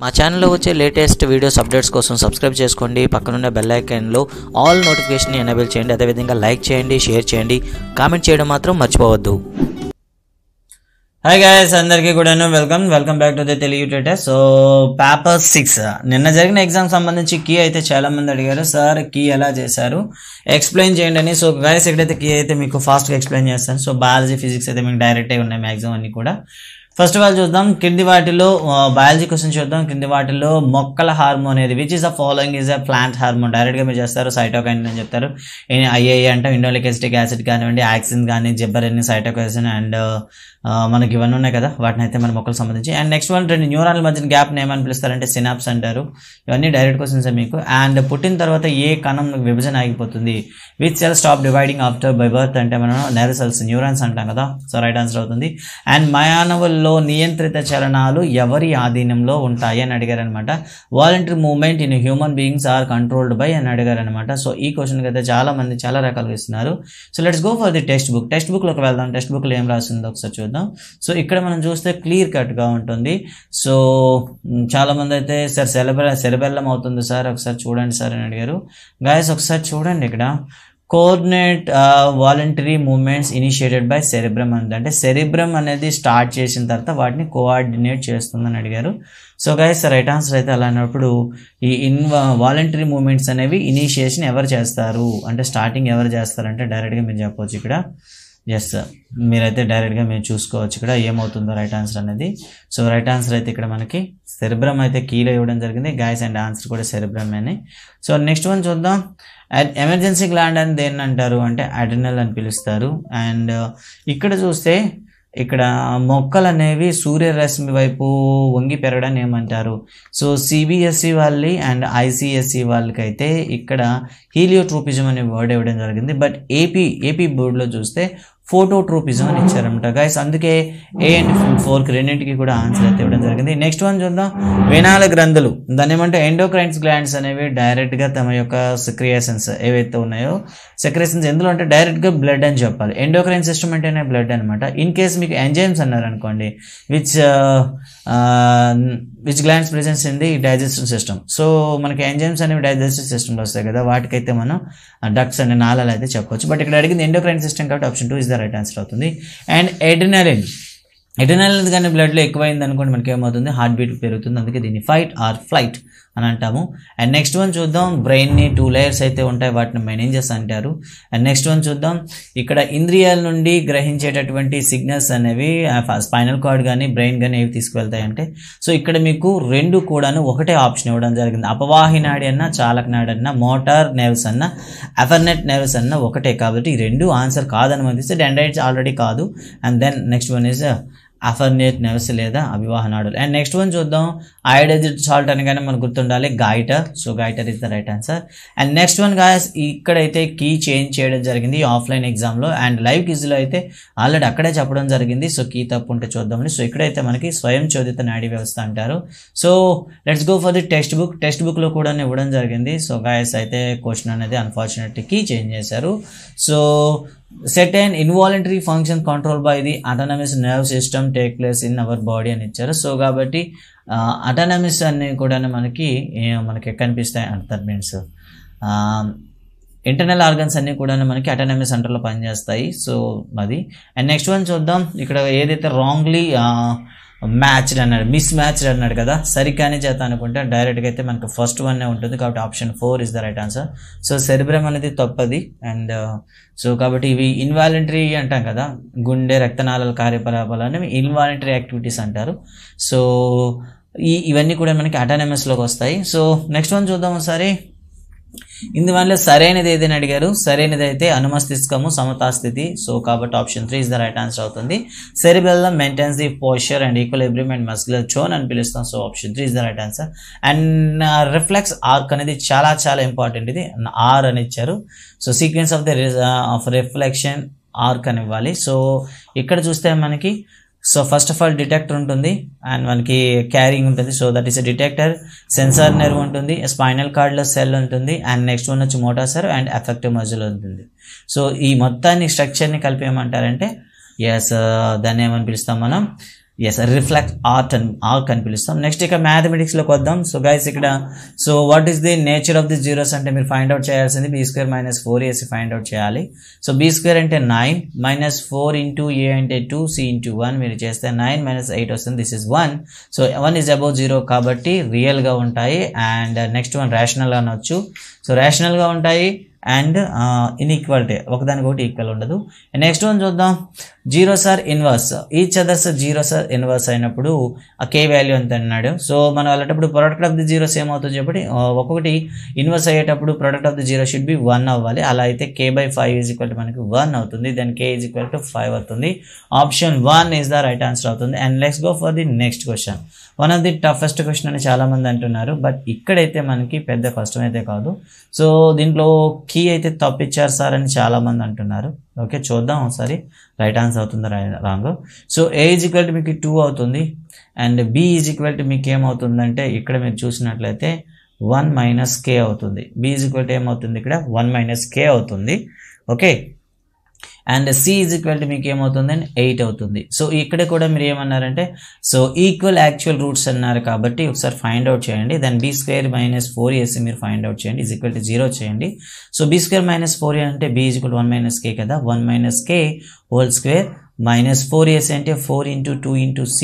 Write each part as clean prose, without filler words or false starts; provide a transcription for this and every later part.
మా ఛానల్లో వచ్చే లేటెస్ట్ వీడియోస్ అప్డేట్స్ కోసం సబ్స్క్రైబ్ చేసుకోండి. పక్కనున్న బెల్ ఐకాన్లో ఆల్ నోటిఫికేషన్ ఎనేబుల్ చేయండి. అదేవిధంగా లైక్ చేయండి, షేర్ చేయండి, కామెంట్ చేయడం మాత్రం మర్చిపోవద్దు. హాయ్ గైస్, అందరికీ కూడాను welcome back to the Telugu tutor. So paper 6 నిన్న జరిగిన ఎగ్జామ్ సంబంధించి కీ అయితే చాలా మంది అడిగారు, సార్ కీ ఎలా చేశారు ఎక్స్ప్లెయిన్ చేయండి అని. సో గైస్ ఎక్కడైతే కీ అయితే మీకు ఫాస్ట్గా ఎక్స్ప్లెయిన్ చేస్తాను. సో బయాలజీ ఫిజిక్స్ అయితే మీకు డైరెక్ట్గా ఉన్నాయి మ్యాక్సిమం అన్ని కూడా. ఫస్ట్ ఆఫ్ ఆల్ చూద్దాం, కింది వాటిలో బయాలజీ క్వశ్చన్ చూద్దాం. కింది వాటిలో మొక్కల హార్మోన్ ఏది, which is the following is a plant hormone. డైరెక్ట్గా మీరు చేస్తారు సైటోకైన్ అని చెప్తారు. ఐఏఏ అంటే ఇండోలిక్ ఎసిటిక్ యాసిడ్ కానివ్వండి, యాక్సిన్ కానీ, జిబ్బరెన్, సైటోకైసిన్ అండ్ మనకి ఇవన్నీ ఉన్నాయి కదా, వాటిని అయితే మన మొక్కలకు సంబంధించి. అండ్ నెక్స్ట్ వన్, రెండు న్యూరాన్ల మధ్యన గ్యాప్ ఏమని పిలుస్తారంటే సినాప్స్ అంటారు. ఇవన్నీ డైరెక్ట్ క్వశ్చన్స్ మీకు. అండ్ పుట్టిన తర్వాత ఏ కణం విభజన ఆగిపోతుంది, which cell stop dividing after by birth అంటే మనం నెర్వ్ సెల్స్, న్యూరాన్స్ అంటాం కదా. సో రైట్ ఆన్సర్ అవుతుంది. అండ్ మానవుల్లో నియంత్రిత చలనాలు ఎవరి ఆధీనంలో ఉంటాయి అని అడిగారు అనమాట. Voluntary movement in human beings are controlled by అని అడిగారు అనమాట. సో ఈ క్వశ్చన్కి అయితే చాలా మంది చాలా రకాలుగా ఇస్తున్నారు. So let's go for the textbook. టెక్స్ట్ బుక్లోకి వెళ్దాం. టెక్స్ట్ బుక్లో ఏం రాసిందో ఒకసారి చూద్దాం. సో ఇక్కడ మనం చూస్తే క్లియర్ కట్గా ఉంటుంది. సో చాలా మంది అయితే సార్ సెరెబెల్లం అవుతుంది సార్, ఒకసారి చూడండి సార్ అని అడిగారు. గాయస్ ఒకసారి చూడండి, ఇక్కడ coordinate voluntary movements initiated by cerebrum అంటే సెరిబ్రమ్ అనేది స్టార్ట్ చేసిన తర్వాత వాటిని కోఆర్డినేట్ చేస్తుందని అడిగారు. సో గైస్ రైట్ ఆన్సర్ అయితే అలా అన్నప్పుడు ఈ వాలంటరీ మూవ్మెంట్స్ అనేవి ఇనిషియేషన్ ఎవరు చేస్తారు అంటే స్టార్టింగ్ ఎవరు చేస్తారంటే డైరెక్ట్గా మీరు చెప్పవచ్చు ఇక్కడ. ఎస్, మీరైతే డైరెక్ట్గా మీరు చూసుకోవచ్చు ఇక్కడ ఏమవుతుందో రైట్ ఆన్సర్ అనేది. సో రైట్ ఆన్సర్ అయితే ఇక్కడ మనకి సెరిబ్రమ్ అయితే కీలో ఇవ్వడం జరిగింది గాయస్, అండ్ ఆన్సర్ కూడా సెరిబ్రమ్ అని. సో నెక్స్ట్ వన్ చూద్దాం. ఎమర్జెన్సీ గ్లాండ్ అని దేన్ని అంటారు అంటే అడ్రినల్ అని పిలుస్తారు. అండ్ ఇక్కడ చూస్తే ఇక్కడ మొక్కలు అనేవి సూర్యరశ్మి వైపు వంగి పెరగడాన్ని ఏమంటారు. సో సిబిఎస్ఈ వాళ్ళి అండ్ ఐసిఎస్ఈ వాళ్ళకైతే ఇక్కడ హీలియోట్రోపిజం అనే వర్డ్ ఇవ్వడం జరిగింది. బట్ ఏపీ బోర్డులో చూస్తే ఫోటోట్రోపిజం అని ఇచ్చారనమాట గైస్. అందుకే ఏ అండ్ 4 రెండింటికి కూడా ఆన్సర్ అయితే ఇవ్వడం జరిగింది. నెక్స్ట్ వన్ చూద్దాం. వేనాల గ్రంథులు, దాని ఏమంటే ఎండోక్రైన్స్ గ్లాండ్స్ అనేవి డైరెక్ట్గా తమ యొక్క సెక్రియేషన్స్ ఏవైతే ఉన్నాయో, సెక్రియేషన్స్ ఎందులో అంటే డైరెక్ట్గా బ్లడ్ అని చెప్పాలి. ఎండోక్రైన్ సిస్టమ్ అంటేనే బ్లడ్ అనమాట. ఇన్ కేస్ మీకు ఎంజైమ్స్ అన్నారు అనుకోండి, which glands presence in the digestive system. So మనకి ఎంజైమ్స్ అనేవి డైజెస్టివ్ సిస్టమ్లో వస్తాయి కదా, వాటికైతే మనం డక్ట్స్ అనే నాళాలు అయితే చెప్పొచ్చు. బట్ ఇక్కడ అడిగింది ఎండోక్రైన్ సిస్టమ్ కాబట్టి option 2 is the right answer అవుతుంది. అండ్ ఎడ్రినలిన్ కానీ బ్లడ్లో ఎక్కువైంది అనుకోండి మనకి ఏమవుతుంది, హార్ట్ బీట్ పెరుగుతుంది. అందుకే దీన్ని ఫైట్ ఆర్ ఫ్లైట్ అని అంటాము. అండ్ నెక్స్ట్ వన్ చూద్దాం. బ్రెయిన్ని 2 లేయర్స్ అయితే ఉంటాయి, వాటిని మెనింజెస్ అంటారు. అండ్ నెక్స్ట్ వన్ చూద్దాం. ఇక్కడ ఇంద్రియాల నుండి గ్రహించేటటువంటి సిగ్నల్స్ అనేవి స్పైనల్ కార్డ్ కానీ బ్రెయిన్ కానీ ఏవి తీసుకువెళ్తాయి అంటే, సో ఇక్కడ మీకు రెండు కూడాను ఒకటే ఆప్షన్ ఇవ్వడం జరిగింది. అపవాహి నాడి అన్న, చాలక నాడి అన్న, మోటార్ నెర్వ్స్ అన్న, అఫర్నెట్ నెర్వ్స్ అన్న ఒకటే. కాబట్టి ఈ రెండు ఆన్సర్ కాదని మనకి డెండ్రైట్స్ ఆల్రెడీ కాదు. And then next one is afferent nerves లేదా అవివాహ నాడులు. అండ్ నెక్స్ట్ వన్ చూద్దాం. అయోడైజ్డ్ సాల్ట్ అనగానే మనకు గుర్తుండాలి goitre. So goitre is the right answer. And next one guys, ఇక్కడైతే కీ చేంజ్ చేయడం జరిగింది ఆఫ్లైన్ ఎగ్జామ్లో. అండ్ లైవ్ క్విజ్లో అయితే ఆల్రెడీ అక్కడే చెప్పడం జరిగింది. సో కీ తప్పు ఉంటే చూద్దామని. సో ఇక్కడైతే మనకి స్వయం చోదిత నాడీ వ్యవస్థ అంటారు. So let's go for the textbook. Text బుక్లో కూడా ఇవ్వడం జరిగింది. సో గాయస్ అయితే క్వశ్చన్ అనేది అన్ఫార్చునేట్లీ కీ చేంజ్ చేశారు. So certain involuntary function controlled by the autonomous nerve system take place in our body అని ఇచ్చారు. సో కాబట్టి autonomous అన్ని కూడా మనకి కనిపిస్తాయి అంటే దట్ మీన్స్ ఇంటర్నల్ ఆర్గన్స్ అన్నీ కూడా మనకి అటానమస్ సెంటర్లో పనిచేస్తాయి. సో అది. అండ్ నెక్స్ట్ వన్ చూద్దాం. ఇక్కడ ఏదైతే రాంగ్లీ మ్యాచ్డ్ అన్నాడు, మిస్ మ్యాచ్డ్ అన్నాడు కదా, సరికాని చేత అనుకుంటే డైరెక్ట్గా అయితే మనకు ఫస్ట్ వన్నే ఉంటుంది. కాబట్టి option 4 is the right answer. So cerebrum అనేది తప్పది. అండ్ సో కాబట్టి ఇవి ఇన్వాలంటరీ అంటాం కదా, గుండె రక్తనాళాల కార్యకలాపాలు అనేవి ఇన్వాలంటరీ యాక్టివిటీస్ అంటారు. సో ఇవన్నీ కూడా మనకి అటానమస్లోకి వస్తాయి. సో నెక్స్ట్ వన్ చూద్దాం ఒకసారి. ఇందువల్ల సరైనది ఏదైనా అడిగారు. సరైనది అయితే అనుమస్తిష్కము సమతాస్థితి. సో కాబట్టి option 3 is the right answer అవుతుంది. Cerebellum maintains the posture and equilibrium and muscular tone అని పిలుస్తాం. So option 3 is the right answer. And reflex arc అనేది చాలా చాలా ఇంపార్టెంట్. ఇది ఆర్ అని ఇచ్చారు. So sequence of reflection arc అని ఇవ్వాలి. సో ఇక్కడ చూస్తే మనకి so first of all detector ఉంటుంది అండ్ మనకి క్యారింగ్ ఉంటుంది. So that is a detector. Censor nerve ఉంటుంది, స్పైనల్ కార్డ్లో సెల్ ఉంటుంది, అండ్ నెక్స్ట్ వన్ వచ్చి motor cell and effective muscle ఉంటుంది. సో ఈ మొత్తాన్ని స్ట్రక్చర్ని కలిపి ఏమంటారంటే దాన్ని ఏమని పిలుస్తాం మనం ఎస్ రిఫ్లెక్ట్ ఆర్క్ అని పిలుస్తాం. నెక్స్ట్ ఇక మ్యాథమెటిక్స్లోకి వద్దాం. సో గైస్ ఇక్కడ so what is the nature of the zeros అంటే మీరు ఫైండ్ అవుట్ చేయాల్సింది b² - 4ac ఫైండ్ అవుట్ చేయాలి. సో b² అంటే 9 -4 ఇంటూ a అంటే 2 c ఇంటూ 1 మీరు చేస్తే 9 - 8 వస్తుంది. This is 1. So 1 is above 0 కాబట్టి రియల్గా ఉంటాయి. అండ్ నెక్స్ట్ వన్ రేషనల్ అనొచ్చు. సో రేషనల్గా ఉంటాయి అండ్ ఇన్ఈక్వాలిటీ ఒకదానికొకటి ఈక్వల్ ఉండదు. నెక్స్ట్ వన్ చూద్దాం. Zeros are inverse. Each others zeros are inverse అయినప్పుడు ఆ కే వాల్యూ ఎంత అన్నాడు. సో మనం వెళ్ళేటప్పుడు ప్రొడక్ట్ ఆఫ్ ది జీరోస్ ఏమవుతుంది చెప్పండి. ఒక్కొక్కటి ఇన్వర్స్ అయ్యేటప్పుడు product of the zero should be 1 అవ్వాలి. అలా అయితే k/5 ఈజ్ ఈక్వల్ టు మనకి 1 అవుతుంది. Then k is equal to 5 అవుతుంది. Option 1 is the right answer అవుతుంది. And let's go for the next question. One of the toughest question అని చాలామంది అంటున్నారు, బట్ ఇక్కడైతే మనకి పెద్ద కష్టమైతే కాదు. సో దీంట్లో కీ అయితే తప్పిచ్చారు సార్ అని చాలామంది అంటున్నారు. ఓకే చూద్దాం ఒకసారి రైట్ ఆన్సర్ అవుతుందా wrong. So a is equal to మీకు 2 అవుతుంది. And b is equal to మీకు ఏమవుతుందంటే ఇక్కడ మీరు చూసినట్లయితే 1 - k అవుతుంది. b ఈజ్ ఈక్వల్ టు ఏమవుతుంది ఇక్కడ 1 - k అవుతుంది. Okay and c is equal to మీకు ఏమవుతుంది 8 అవుతుంది. సో ఇక్కడ కూడా మీరు ఏమన్నారంటే సో ఈక్వల్ యాక్చువల్ రూట్స్ అన్నారు కాబట్టి ఒకసారి ఫైండ్ అవుట్ చేయండి. దెన్ b² - 4ac మీరు ఫైండ్ అవుట్ చేయండి ఈజ్ ఈక్వల్ టు 0 చేయండి. సో b² - 4a అంటే b ఈజ్ ఈక్వల్ 1 - k కదా. 1 - k హోల్ స్క్వేర్ -4ac అంటే 4 ఇంటూ 2 ఇంటూ c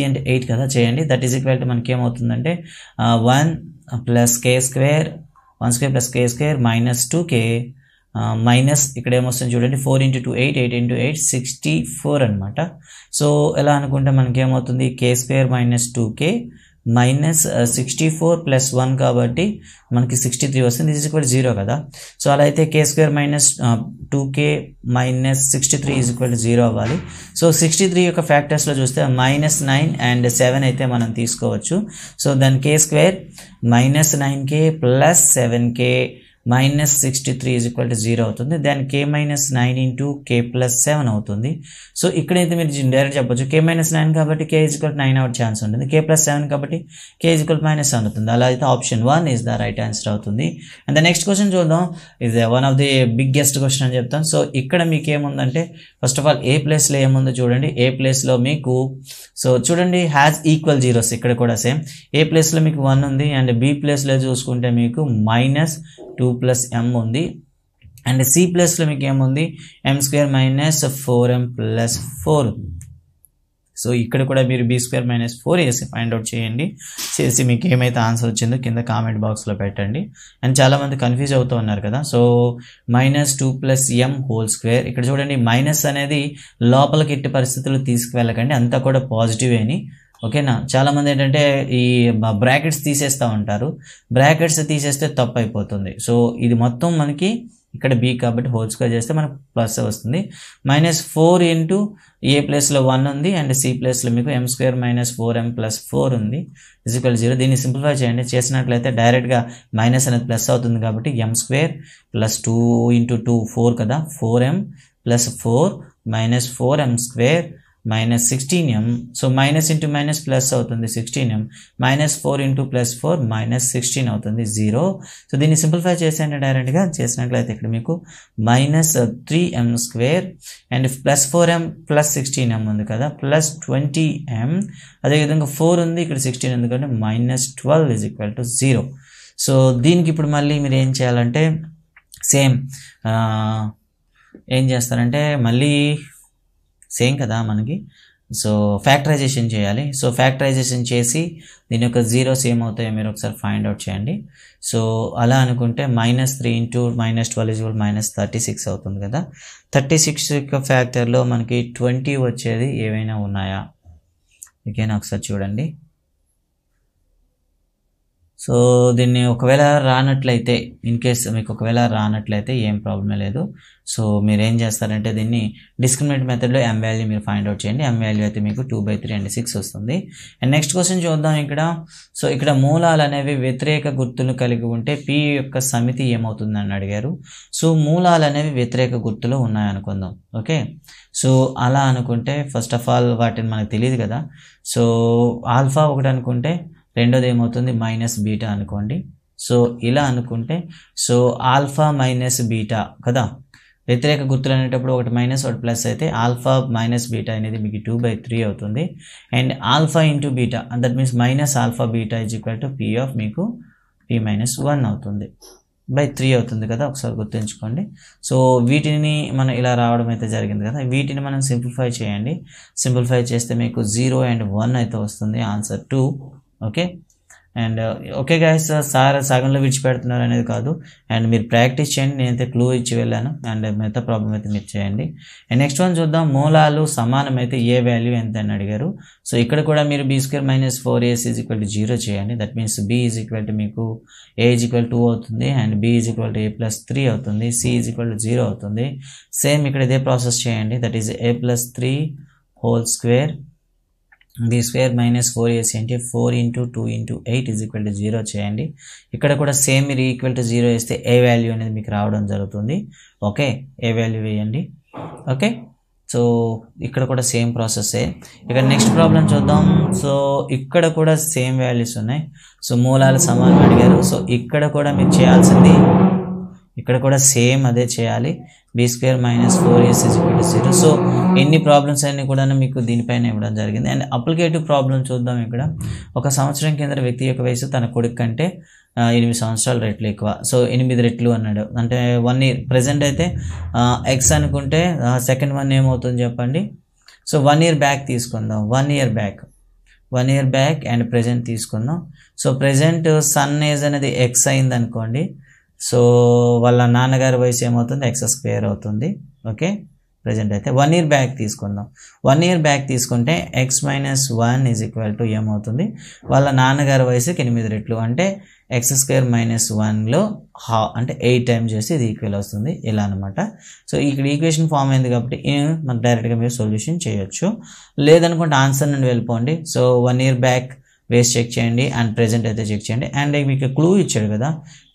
అంటే 8 కదా చేయండి. దట్ ఈజ్ ఈక్వల్ టు మనకి ఏమవుతుందంటే 1 + k² 1² + k² -2k మైనస్ ఇక్కడ ఏమొస్తుంది చూడండి 4 ఇంటూ 2 8 8 ఇంటూ 8 64 అనమాట. సో ఎలా అనుకుంటే మనకి ఏమవుతుంది k² - 2k -64 + 1 కాబట్టి మనకి 63 వస్తుంది. దిస్ ఈజ్ ఈక్వల్ 0 కదా. సో అలా అయితే k² - 2k -63 ఈజ్ ఈక్వల్ 0 అవ్వాలి. సో 63 యొక్క ఫ్యాక్టర్స్లో చూస్తే -9 అండ్ 7 అయితే మనం తీసుకోవచ్చు. సో దాని k² -9k + 7k -63 is equal to 0 అవుతుంది. దాని k - 9 ఇంటూ k + 7 అవుతుంది. సో ఇక్కడైతే మీరు డైరెక్ట్ చెప్పొచ్చు k - 9 కాబట్టి k is equal 9 our chance ఉంటుంది. k + 7 కాబట్టి k ఈజ్ ఈక్వల్ -7 అవుతుంది. అలా అయితే option 1 is the right answer అవుతుంది. అండ్ ద నెక్స్ట్ క్వశ్చన్ చూద్దాం. ఇది one of the biggest question అని చెప్తాను. సో ఇక్కడ మీకు ఏముందంటే ఫస్ట్ ఆఫ్ ఆల్ ఏ ప్లేస్లో ఏముందో చూడండి. ఏ ప్లేస్లో మీకు సో చూడండి హ్యాజ్ ఈక్వల్ జీరోస్. ఇక్కడ కూడా సేమ్ ఏ ప్లేస్లో మీకు 1 ఉంది అండ్ బి ప్లేస్లో చూసుకుంటే మీకు -2 + m ఉంది. అండ్ సి ప్లేస్లో మీకు ఏముంది m² - 4m + 4 ఉంది. సో ఇక్కడ కూడా మీరు b² - 4 వేసి ఫైండ్ అవుట్ చేయండి. చేసి మీకు ఏమైతే ఆన్సర్ వచ్చిందో కింద కామెంట్ బాక్స్లో పెట్టండి. అండ్ చాలామంది కన్ఫ్యూజ్ అవుతూ ఉన్నారు కదా. సో -2 + m హోల్ స్క్వేర్ ఇక్కడ చూడండి మైనస్ అనేది లోపలికి ఎట్టి పరిస్థితులు తీసుకువెళ్ళకండి, అంతా కూడా పాజిటివ్ అని. ఓకేనా. చాలామంది ఏంటంటే ఈ బ్రాకెట్స్ తీసేస్తూ ఉంటారు. బ్రాకెట్స్ తీసేస్తే తప్పు అయిపోతుంది. సో ఇది మొత్తం మనకి ఇక్కడ b కాబట్టి హోల్ స్క్వేర్ చేస్తే మనకు ప్లస్ వస్తుంది. -4 ఇంటూ ఏ ప్లేస్లో 1 ఉంది అండ్ సి ప్లేస్లో మీకు m² - 4m + 4 ఉంది ఈజ్ ఈక్వల్ 0. దీన్ని సింప్లిఫై చేయండి. చేసినట్లయితే డైరెక్ట్గా మైనస్ అనేది ప్లస్ అవుతుంది కాబట్టి m² + 2 ఇంటూ 2 4 కదా 4m + 4 -4m² -16m. So minus into minus plus అవుతుంది 16m. -4 ఇంటూ +4 -16 అవుతుంది 0. సో దీన్ని సింప్లిఫై చేసేయండి డైరెక్ట్గా. చేసినట్లయితే ఇక్కడ మీకు -3m² అండ్ +4m + 16m ఉంది కదా +20m. అదేవిధంగా 4 ఉంది ఇక్కడ 16 ఉంది కాబట్టి -12 ఈజ్ ఈక్వల్ టు 0. సో దీనికి ఇప్పుడు మళ్ళీ మీరు ఏం చేయాలంటే సేమ్ ఏం చేస్తారంటే మళ్ళీ సేమ్ కదా మనకి. సో ఫ్యాక్టరైజేషన్ చేయాలి. సో ఫ్యాక్టరైజేషన్ చేసి దీని యొక్క జీరోస్ ఏమవుతాయో మీరు ఒకసారి ఫైండ్ అవుట్ చేయండి. సో అలా అనుకుంటే -3 ఇంటూ -12 ఈజ్ -36 అవుతుంది కదా. 36 యొక్క ఫ్యాక్టర్లో మనకి 20 వచ్చేది ఏవైనా ఉన్నాయా ఓకేనా ఒకసారి చూడండి. సో దీన్ని ఒకవేళ రానట్లయితే ఇన్ కేస్ మీకు ఒకవేళ రానట్లయితే ఏం ప్రాబ్లం లేదు. సో మీరు ఏం చేస్తారంటే దీన్ని డిస్క్రిమినేట్ మెథడ్లో m వాల్యూ మీరు ఫైండ్ అవుట్ చేయండి. m వాల్యూ అయితే మీకు 2/3 and 6 వస్తుంది. అండ్ నెక్స్ట్ క్వశ్చన్ చూద్దాం ఇక్కడ. సో ఇక్కడ మూలాలు అనేవి వ్యతిరేక గుర్తులు కలిగి ఉంటే p యొక్క సమితి ఏమవుతుంది అని అడిగారు. సో మూలాలు అనేవి వ్యతిరేక గుర్తులు ఉన్నాయనుకుందాం. ఓకే. సో అలా అనుకుంటే ఫస్ట్ ఆఫ్ ఆల్ వాటిని మనకు తెలియదు కదా. సో ఆల్ఫా ఒకటి అనుకుంటే రెండోది ఏమవుతుంది -బీటా అనుకోండి. సో ఇలా అనుకుంటే సో ఆల్ఫా - బీటా కదా వ్యతిరేక గుర్తులు అనేటప్పుడు ఒకటి మైనస్ ఒకటి ప్లస్ అయితే ఆల్ఫా మైనస్ బీటా అనేది మీకు 2/3 అవుతుంది. And alpha into beta that means minus alpha beta is equal to P of మీకు p-1 అవుతుంది బై 3 అవుతుంది కదా, ఒకసారి గుర్తుంచుకోండి. సో వీటిని మనం ఇలా రావడం అయితే జరిగింది కదా, వీటిని మనం సింప్లిఫై చేయండి. సింప్లిఫై చేస్తే మీకు 0 and 1 అయితే వస్తుంది, answer 2. Okay and okay guys, sir సగంలో విడిచిపెడుతున్నారు అనేది కాదు, అండ్ మీరు ప్రాక్టీస్ చేయండి. నేనైతే క్లూ ఇచ్చి వెళ్ళాను, అండ్ మిగతా ప్రాబ్లం అయితే మీరు చేయండి. అండ్ నెక్స్ట్ వన్ చూద్దాం. మూలాలు సమానమైతే ఏ వాల్యూ ఎంత అని అడిగారు. సో ఇక్కడ కూడా మీరు b² - 4ac = 0 చేయండి. దట్ మీన్స్ b = మీకు a = 2 అవుతుంది, అండ్ b = a + 3 అవుతుంది, c = 0 అవుతుంది. సేమ్ ఇక్కడ ఇదే ప్రాసెస్ చేయండి. That is a + 3 whole square b² - 4ac అంటే 4 × 2 × 8 = 0 చేయండి. ఇక్కడ కూడా సేమ్ మీరు ఈక్వల్ టు 0 వేస్తే ఏ వాల్యూ అనేది మీకు రావడం జరుగుతుంది. ఓకే, ఏ వాల్యూ వేయండి. ఓకే, సో ఇక్కడ కూడా సేమ్ ప్రాసెస్సే. ఇక నెక్స్ట్ ప్రాబ్లం చూద్దాం. సో ఇక్కడ కూడా సేమ్ వాల్యూస్ ఉన్నాయి. సో మూలాలు సమానం అడిగారు. సో ఇక్కడ కూడా మీరు చేయాల్సింది ఇక్కడ కూడా సేమ్ అదే చేయాలి. b² - 4ac = 0. సో ఎన్ని ప్రాబ్లమ్స్ అన్నీ కూడా మీకు దీనిపైన ఇవ్వడం జరిగింది. అండ్ అప్లికేటివ్ ప్రాబ్లం చూద్దాం. ఇక్కడ 1 సంవత్సరం కింద వ్యక్తి యొక్క వయసు తన కొడుకు కంటే 8 సంవత్సరాల రెట్లు ఎక్కువ. సో 8 రెట్లు అన్నాడు, అంటే 1 year. ప్రజెంట్ అయితే ఎక్స్ అనుకుంటే సెకండ్ వన్ ఏమవుతుంది చెప్పండి. సో 1 year బ్యాక్ తీసుకుందాం. 1 year బ్యాక్ అండ్ ప్రజెంట్ తీసుకుందాం. సో ప్రజెంట్ సన్ ఏజ్ అనేది ఎక్స్ అయింది అనుకోండి. సో వాళ్ళ నాన్నగారి వయసు ఏమవుతుంది, x² అవుతుంది. ఓకే, ప్రజెంట్ అయితే 1 year బ్యాక్ తీసుకుందాం. 1 year బ్యాక్ తీసుకుంటే x - 1 = ఏమవుతుంది, వాళ్ళ నాన్నగారి వయసుకి 8 రెట్లు, అంటే x² - 1లో అంటే 8 టైమ్స్ చేసి ఇది ఈక్వల్ వస్తుంది, ఇలా అనమాట. సో ఇక్కడ ఈక్వేషన్ ఫామ్ అయింది కాబట్టి మనం డైరెక్ట్గా మీరు సొల్యూషన్ చేయొచ్చు. లేదనుకుంటే ఆన్సర్ నుండి వెళ్ళిపోండి. So 1 year back waste check చేయండి, అండ్ ప్రెజెంట్ అయితే చెక్ చేయండి. అండ్ మీకు క్లూ ఇచ్చాడు కదా,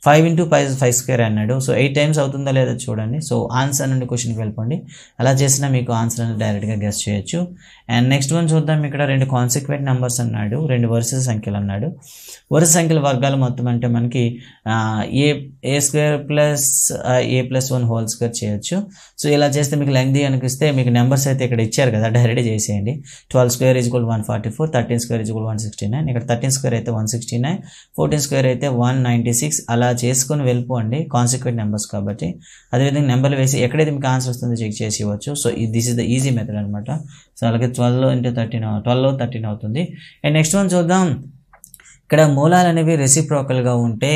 5 × 5² అన్నాడు. సో 8 టైమ్స్ అవుతుందా లేదా చూడండి. సో ఆన్సర్ నుండి క్వశ్చన్కి వెళ్ళిపోండి. అలా చేసినా మీకు ఆన్సర్ అనేది డైరెక్ట్గా గెస్ చేయొచ్చు. అండ్ నెక్స్ట్ వన్ చూద్దాం. ఇక్కడ 2 కాన్సిక్వెంట్ నెంబర్స్ అన్నాడు, 2 వరుస సంఖ్యలు అన్నాడు. వరుస సంఖ్యల వర్గాలు మొత్తం అంటే మనకి a² + a + 1 హోల్ స్క్వేర్ చేయొచ్చు. సో ఇలా చేస్తే మీకు లెంగ్తీ అనిపిస్తే మీకు నెంబర్స్ అయితే ఇక్కడ ఇచ్చారు కదా, డైరెక్ట్ చేసేయండి. 12² = 144, 13² = 169. ఇక్కడ 13² అయితే 169, 14² అయితే 196. అలా చేసుకొని వెళ్ళిపోండి, కాన్సిక్వెంట్ నెంబర్స్ కాబట్టి. అదేవిధంగా నెంబర్లు వేసి ఎక్కడైతే మీకు ఆన్సర్ వస్తుందో చెక్ చేసి ఇవ్వచ్చు. So this is the easy method అనమాట. సో అలాగే 12 × 13 అవుతుంది. అండ్ నెక్స్ట్ వన్ చూద్దాం. ఇక్కడ మూలాలు అనేవి రెసిప్రోకల్గా ఉంటే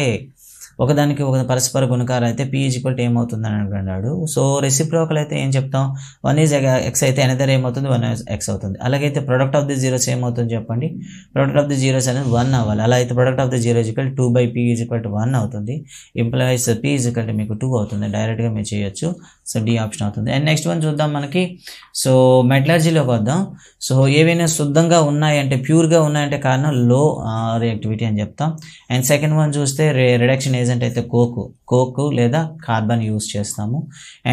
ఒకదానికి ఒక పరస్పర గుణకారం అయితే p = ఏమవుతుంది అని అన్నాడు. సో రెసిప్రోకల్ అయితే ఏం చెప్తాం, 1 is x అయితే అనదర్ ఏమవుతుంది, 1 is x అవుతుంది. అలాగైతే ప్రొడక్ట్ ఆఫ్ ది జీరోస్ ఏమవుతుంది చెప్పండి, ప్రొడక్ట్ ఆఫ్ ది జీరోస్ అనేది 1 అవ్వాలి. అలా అయితే product of the zero = 2/p = 1 అవుతుంది. ఇంప్లాయిస్ p = మీకు 2 అవుతుంది. డైరెక్ట్గా మీరు చేయొచ్చు. సో డి ఆప్షన్ అవుతుంది. అండ్ నెక్స్ట్ వన్ చూద్దాం మనకి. సో మెటలర్జీలోకి వద్దాం. సో ఏవైనా శుద్ధంగా ఉన్నాయంటే, ప్యూర్గా ఉన్నాయంటే కారణం లో రియాక్టివిటీ అని చెప్తాం. అండ్ సెకండ్ వన్ చూస్తే రిడక్షన్ ఏజెంట్ అయితే కోక్ లేదా కార్బన్ యూస్ చేస్తాము.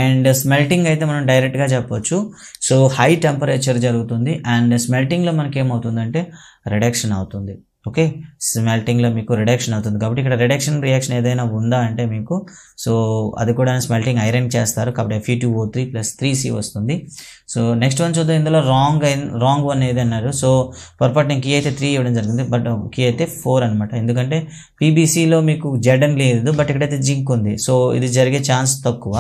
అండ్ స్మెల్టింగ్ అయితే మనం డైరెక్ట్గా చెప్పొచ్చు. సో హై టెంపరేచర్ జరుగుతుంది, అండ్ స్మెల్టింగ్లో మనకి ఏమవుతుందంటే రిడక్షన్ అవుతుంది. ఓకే, స్మెల్టింగ్లో మీకు రిడక్షన్ అవుతుంది కాబట్టి ఇక్కడ రిడక్షన్ రియాక్షన్ ఏదైనా ఉందా అంటే మీకు, సో అది కూడా స్మెల్టింగ్ ఐరన్ చేస్తారు కాబట్టి Fe2O3 + 3C వస్తుంది. సో నెక్స్ట్ వన్ చూద్దాం. ఇందులో రాంగ్ వన్ ఏదన్నారు. సో పొరపాటు నేను కీ అయితే 3 ఇవ్వడం జరిగింది, బట్ కీ అయితే 4 అనమాట. ఎందుకంటే PBCలో మీకు Z అని లేదు, బట్ ఇక్కడైతే జింక్ ఉంది. సో ఇది జరిగే ఛాన్స్ తక్కువ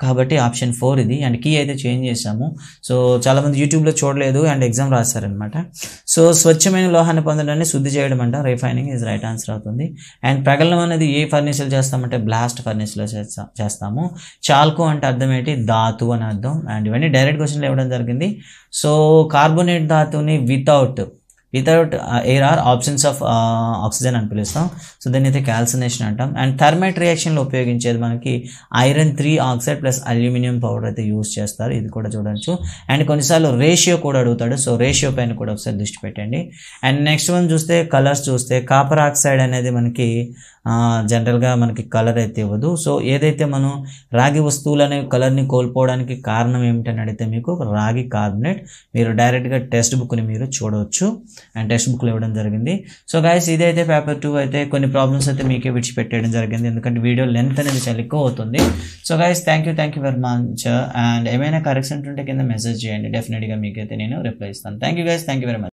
కాబట్టి ఆప్షన్ 4 ఇది. అండ్ కీ అయితే చేంజ్ చేసాము. సో చాలామంది యూట్యూబ్లో చూడలేదు అండ్ ఎగ్జామ్ రాస్తారనమాట. సో స్వచ్ఛమైన లోహాన్ని పొందడాన్ని శుద్ధి చేయడం అంట, రిఫైనింగ్ ఇస్ రైట్ ఆన్సర్ అవుతుంది. అండ్ ప్రగలనం అనేది ఏ ఫర్నేస్లో చేస్తామంటే బ్లాస్ట్ ఫర్నేస్లో చేస్తాము. చాల్కో అంటే అర్థం ఏంటి, ధాతు అని అర్థం. అండ్ ఇవన్నీ డైరెక్ట్ క్వశ్చన్లు ఇవ్వడం జరిగింది. సో కార్బోనేట్ ధాతుని without air or options of oxygen అని పిలుస్తాం. సో దీన్ని అయితే క్యాల్సినేషన్ అంటాం. అండ్ థర్మైట్ రియాక్షన్లో ఉపయోగించేది మనకి iron 3 oxide plus aluminium powder అయితే యూజ్ చేస్తారు. ఇది కూడా చూడొచ్చు. అండ్ కొన్నిసార్లు రేషియో కూడా అడుగుతాడు. సో రేషియో పైన కూడా ఒకసారి దృష్టి పెట్టండి. అండ్ నెక్స్ట్ వన్ చూస్తే కలర్స్ చూస్తే కాపర్ ఆక్సైడ్ అనేది మనకి జనరల్గా మనకి కలర్ అయితే ఇవ్వదు. సో ఏదైతే మనం రాగి వస్తువులు అనే కలర్ని కోల్పోవడానికి కారణం ఏమిటని అడిగితే మీకు రాగి కార్బోనేట్. మీరు డైరెక్ట్గా టెక్స్ట్ బుక్ని మీరు చూడవచ్చు. అండ్ టెక్స్ట్ బుక్లు ఇవ్వడం జరిగింది. సో గైస్ ఇదైతే పేపర్ 2 అయితే కొన్ని ప్రాబ్లమ్స్ అయితే మీకే విడిచిపెట్టేయడం జరిగింది, ఎందుకంటే వీడియో లెంత్ అనేది చాలా ఎక్కువ అవుతుంది. So guys thank you very much. And ఏమైనా కరెక్షన్ ఉంటే కింద మెసేజ్ చేయండి, డెఫినెట్గా మీకైతే నేను రిప్లై ఇస్తాను. Thank you guys, thank you very much.